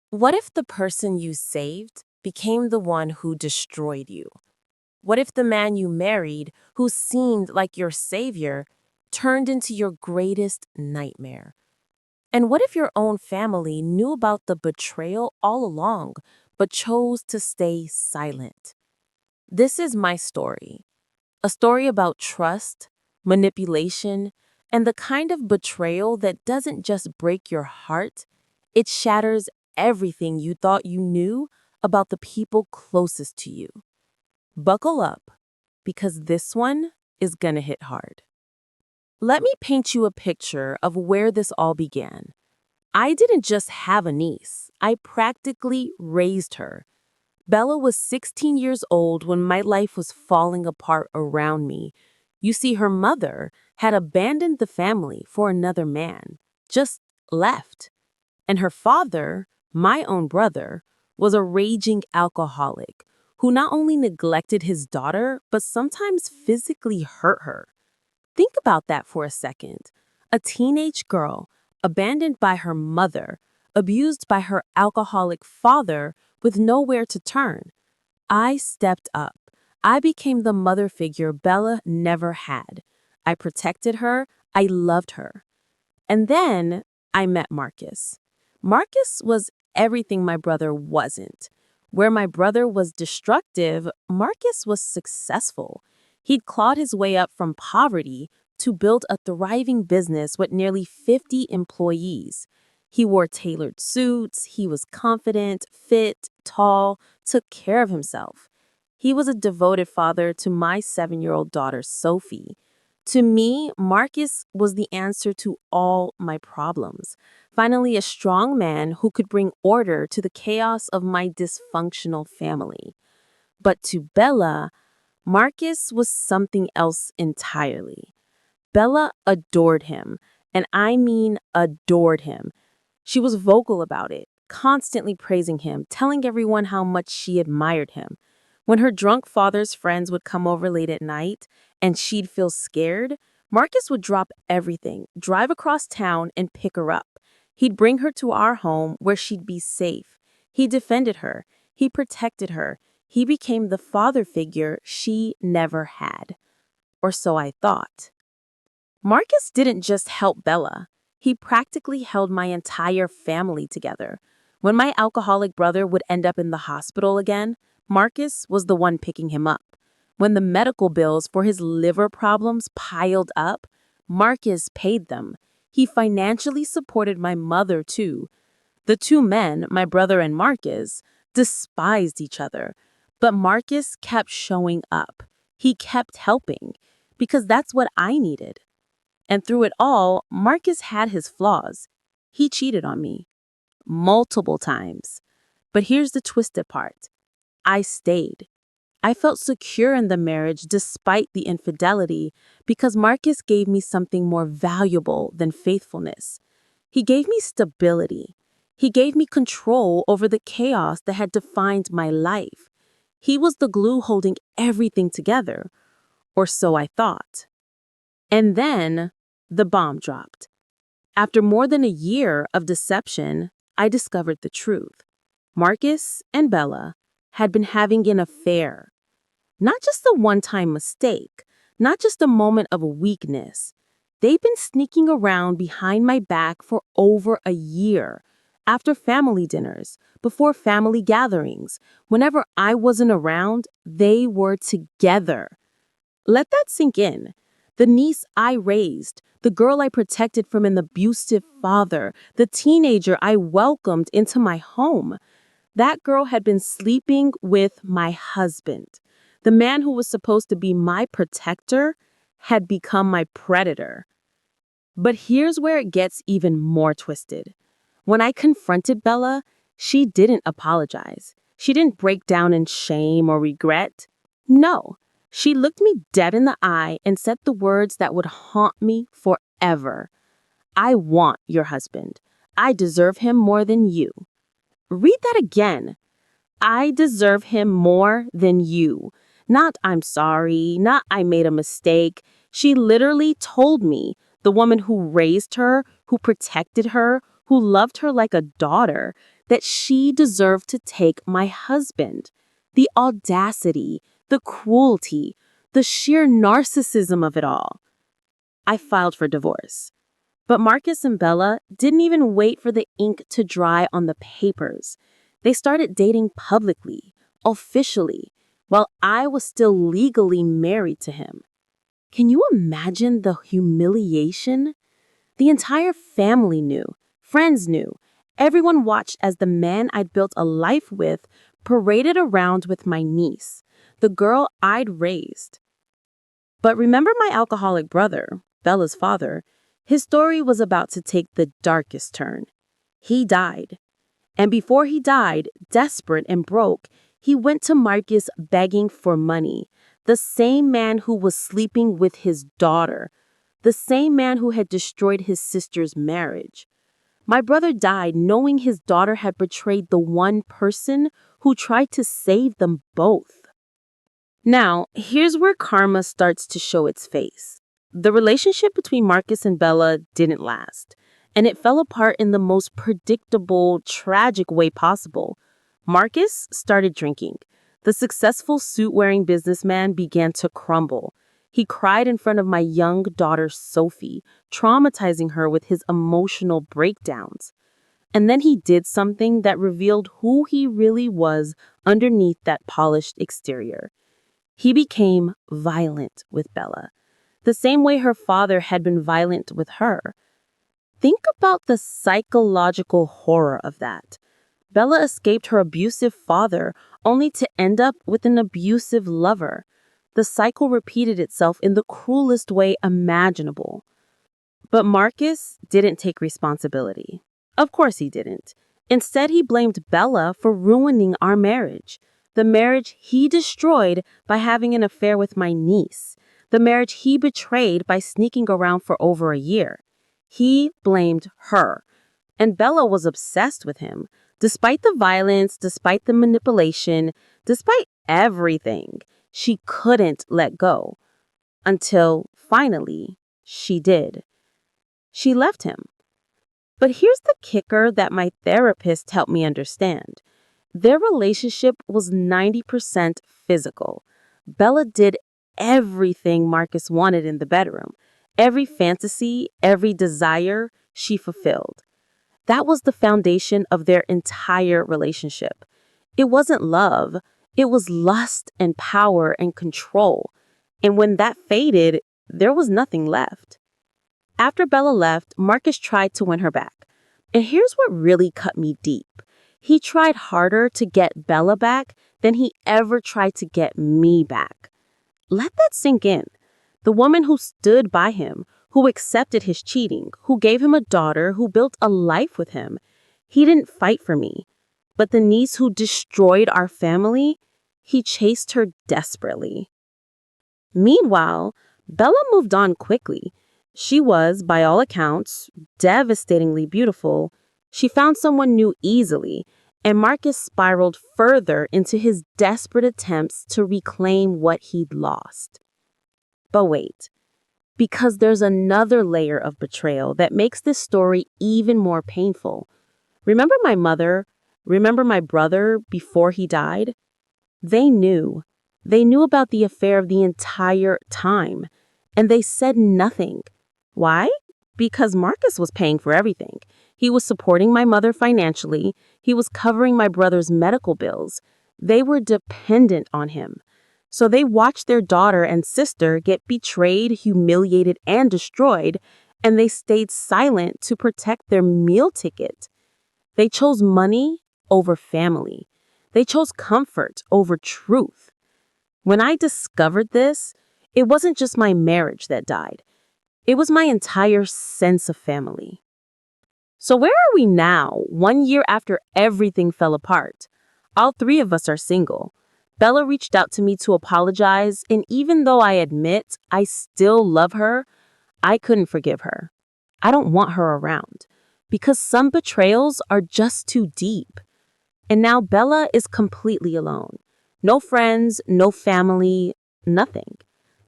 What if the person you saved became the one who destroyed you? What if the man you married, who seemed like your savior, turned into your greatest nightmare? And what if your own family knew about the betrayal all along, but chose to stay silent? This is my story, a story about trust, manipulation, and the kind of betrayal that doesn't just break your heart, it shatters everything you thought you knew about the people closest to you. Buckle up, because this one is gonna hit hard. Let me paint you a picture of where this all began. I didn't just have a niece, I practically raised her. Bella was 16 years old when my life was falling apart around me. You see, her mother had abandoned the family for another man, just left. And her father, my own brother, was a raging alcoholic who not only neglected his daughter, but sometimes physically hurt her. Think about that for a second. A teenage girl, abandoned by her mother, abused by her alcoholic father, with nowhere to turn. I stepped up. I became the mother figure Bella never had. I protected her. I loved her. And then I met Marcus. Marcus was everything my brother wasn't. Where my brother was destructive, Marcus was successful. He'd clawed his way up from poverty to build a thriving business with nearly 50 employees. He wore tailored suits, he was confident, fit, tall, took care of himself. He was a devoted father to my 7-year-old daughter, Sophie. To me, Marcus was the answer to all my problems. Finally, a strong man who could bring order to the chaos of my dysfunctional family. But to Bella, Marcus was something else entirely. Bella adored him, and I mean adored him. She was vocal about it, constantly praising him, telling everyone how much she admired him. When her drunk father's friends would come over late at night and she'd feel scared, Marcus would drop everything, drive across town, and pick her up. He'd bring her to our home where she'd be safe. He defended her. He protected her. He became the father figure she never had. Or so I thought. Marcus didn't just help Bella. He practically held my entire family together. When my alcoholic brother would end up in the hospital again, Marcus was the one picking him up. When the medical bills for his liver problems piled up, Marcus paid them. He financially supported my mother, too. The two men, my brother and Marcus, despised each other. But Marcus kept showing up. He kept helping, because that's what I needed. And through it all, Marcus had his flaws. He cheated on me multiple times. But here's the twisted part. I stayed. I felt secure in the marriage despite the infidelity because Marcus gave me something more valuable than faithfulness. He gave me stability. He gave me control over the chaos that had defined my life. He was the glue holding everything together, or so I thought. And then the bomb dropped. After more than a year of deception, I discovered the truth. Marcus and Bella had been having an affair. Not just a one-time mistake, not just a moment of weakness. They've been sneaking around behind my back for over a year. After family dinners, before family gatherings, whenever I wasn't around, they were together. Let that sink in. The niece I raised, the girl I protected from an abusive father, the teenager I welcomed into my home. That girl had been sleeping with my husband. The man who was supposed to be my protector had become my predator. But here's where it gets even more twisted. When I confronted Bella, she didn't apologize. She didn't break down in shame or regret. No, she looked me dead in the eye and said the words that would haunt me forever. I want your husband. I deserve him more than you. Read that again. I deserve him more than you. Not I'm sorry, not I made a mistake. She literally told me, the woman who raised her, who protected her, who loved her like a daughter, that she deserved to take my husband. The audacity, the cruelty, the sheer narcissism of it all. I filed for divorce. But Marcus and Bella didn't even wait for the ink to dry on the papers. They started dating publicly, officially, while I was still legally married to him. Can you imagine the humiliation? The entire family knew, friends knew, everyone watched as the man I'd built a life with paraded around with my niece, the girl I'd raised. But remember my alcoholic brother, Bella's father, his story was about to take the darkest turn. He died. And before he died, desperate and broke, he went to Marcus begging for money, the same man who was sleeping with his daughter, the same man who had destroyed his sister's marriage. My brother died knowing his daughter had betrayed the one person who tried to save them both. Now, here's where karma starts to show its face. The relationship between Marcus and Bella didn't last, and it fell apart in the most predictable, tragic way possible. Marcus started drinking. The successful suit-wearing businessman began to crumble. He cried in front of my young daughter, Sophie, traumatizing her with his emotional breakdowns. And then he did something that revealed who he really was underneath that polished exterior. He became violent with Bella, the same way her father had been violent with her. Think about the psychological horror of that. Bella escaped her abusive father only to end up with an abusive lover. The cycle repeated itself in the cruelest way imaginable. But Marcus didn't take responsibility. Of course he didn't. Instead, he blamed Bella for ruining our marriage. The marriage he destroyed by having an affair with my niece. The marriage he betrayed by sneaking around for over a year. He blamed her. And Bella was obsessed with him. Despite the violence, despite the manipulation, despite everything, she couldn't let go. Until, finally, she did. She left him. But here's the kicker that my therapist helped me understand. Their relationship was 90% physical. Bella did everything Marcus wanted in the bedroom. Every fantasy, every desire, she fulfilled. That was the foundation of their entire relationship. It wasn't love. It was lust and power and control. And when that faded, there was nothing left. After Bella left, Marcus tried to win her back. And here's what really cut me deep. He tried harder to get Bella back than he ever tried to get me back. Let that sink in. The woman who stood by him, who accepted his cheating, who gave him a daughter, who built a life with him. He didn't fight for me. But the niece who destroyed our family, he chased her desperately. Meanwhile, Bella moved on quickly. She was, by all accounts, devastatingly beautiful. She found someone new easily, and Marcus spiraled further into his desperate attempts to reclaim what he'd lost. But wait, because there's another layer of betrayal that makes this story even more painful. Remember my mother? Remember my brother before he died? They knew. They knew about the affair the entire time, and they said nothing. Why? Because Marcus was paying for everything. He was supporting my mother financially. He was covering my brother's medical bills. They were dependent on him. So they watched their daughter and sister get betrayed, humiliated, and destroyed, and they stayed silent to protect their meal ticket. They chose money over family. They chose comfort over truth. When I discovered this, it wasn't just my marriage that died. It was my entire sense of family. So where are we now, 1 year after everything fell apart? All three of us are single. Bella reached out to me to apologize, and even though I admit I still love her, I couldn't forgive her. I don't want her around, because some betrayals are just too deep. And now Bella is completely alone. No friends, no family, nothing.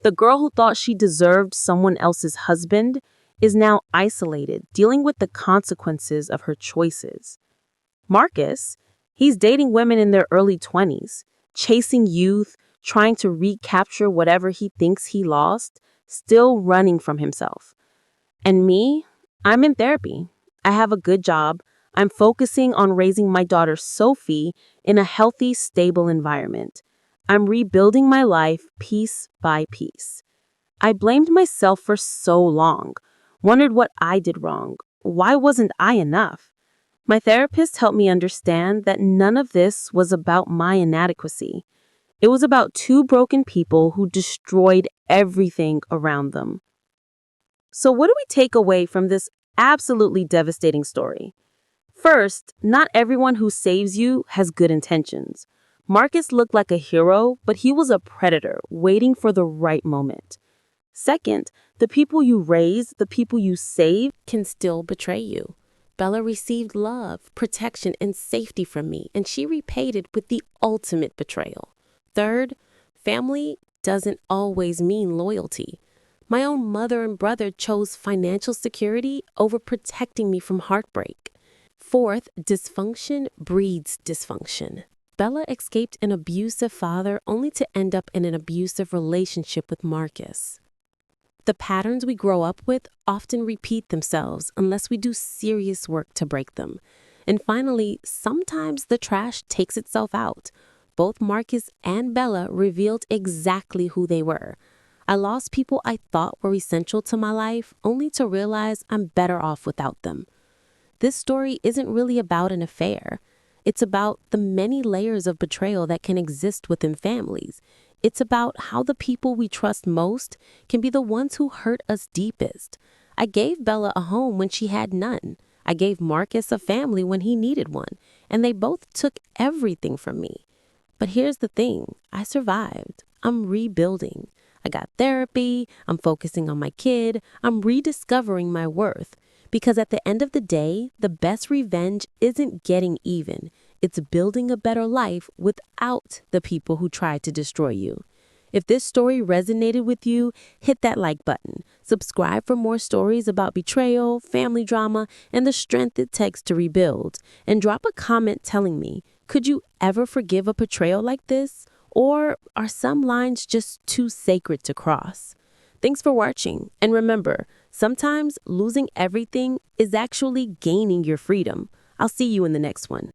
The girl who thought she deserved someone else's husband is now isolated, dealing with the consequences of her choices. Marcus, he's dating women in their early 20s, chasing youth, trying to recapture whatever he thinks he lost, still running from himself. And me, I'm in therapy. I have a good job. I'm focusing on raising my daughter Sophie in a healthy, stable environment. I'm rebuilding my life piece by piece. I blamed myself for so long, wondered what I did wrong. Why wasn't I enough? My therapist helped me understand that none of this was about my inadequacy. It was about two broken people who destroyed everything around them. So, what do we take away from this absolutely devastating story? First, not everyone who saves you has good intentions. Marcus looked like a hero, but he was a predator waiting for the right moment. Second, the people you raise, the people you save, can still betray you. Bella received love, protection, and safety from me, and she repaid it with the ultimate betrayal. Third, family doesn't always mean loyalty. My own mother and brother chose financial security over protecting me from heartbreak. Fourth, dysfunction breeds dysfunction. Bella escaped an abusive father only to end up in an abusive relationship with Marcus. The patterns we grow up with often repeat themselves unless we do serious work to break them. And finally, sometimes the trash takes itself out. Both Marcus and Bella revealed exactly who they were. I lost people I thought were essential to my life only to realize I'm better off without them. This story isn't really about an affair. It's about the many layers of betrayal that can exist within families. It's about how the people we trust most can be the ones who hurt us deepest. I gave Bella a home when she had none. I gave Marcus a family when he needed one, and they both took everything from me. But here's the thing, I survived. I'm rebuilding. I got therapy, I'm focusing on my kid, I'm rediscovering my worth. Because at the end of the day, the best revenge isn't getting even. It's building a better life without the people who tried to destroy you. If this story resonated with you, hit that like button. Subscribe for more stories about betrayal, family drama, and the strength it takes to rebuild. And drop a comment telling me, could you ever forgive a betrayal like this? Or are some lines just too sacred to cross? Thanks for watching. And remember, sometimes losing everything is actually gaining your freedom. I'll see you in the next one.